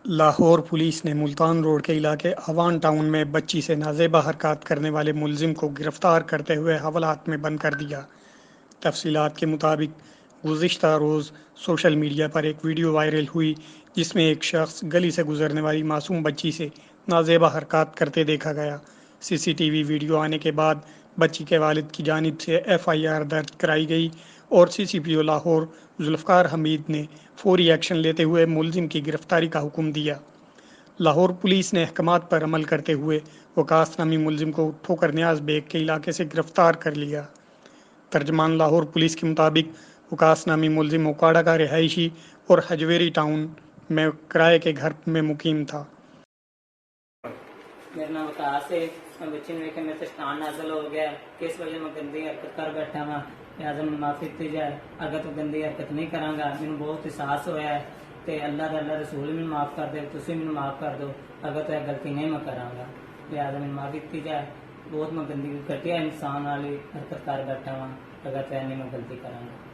Lahore police نے Multan road کے علاقے اوان ٹاؤن میں بچی سے نازیبہ حرکات کرنے والے ملزم کو گرفتار کرتے ہوئے حوالات میں بند کر دیا۔ تفصیلات کے مطابق گزشتہ روز سوشل میڈیا پر ایک ویڈیو وائرل ہوئی جس میں ایک شخص گلی سے گزرنے والی معصوم بچی سے نازیبہ حرکات کرتے دیکھا گیا۔ سی سی ٹی وی ویڈیو آنے کے بعد بچی کے والد کی جانب سے ایف آئی آر درج کرائی گئی اور سی سی پی او لاہور ذوالفقار حمید نے فوری ایکشن لیتے ہوئے ملزم کی گرفتاری کا حکم دیا۔ لاہور پولیس نے احکامات پر عمل کرتے ہوئے وکاس نامی ملزم کو ٹھوکر نیاز بیگ کے علاقے سے گرفتار کر لیا۔ ترجمان لاہور پولیس کے مطابق وکاس نامی ملزم اوکاڑا کا رہائشی اور حجویری ٹاؤن میں کرائے کے گھر میں مقیم تھا۔ میرا نام وکاس ہے۔ میں بچے نے دیکھا میرے سے شیطان نازل ہو گیا ہے کہ اس وجہ میں گندی حرکت کر بیٹھا ہوں، لہٰذا میں معافی دی جائے۔ اگر تو گندی حرکت نہیں کراں گا، مجھے بہت احساس ہوا ہے کہ اللہ رسول بھی معاف کر دے، تسی بھی معاف کر دو۔ اگر تو یہ غلطی نہیں میں کراں گا، لہٰذا میں معافی دی جائے۔ بہت میں گندی گھٹیا انسان والی حرکت کر بیٹھا ہوں، اگر تو نہیں میں غلطی کراں گا۔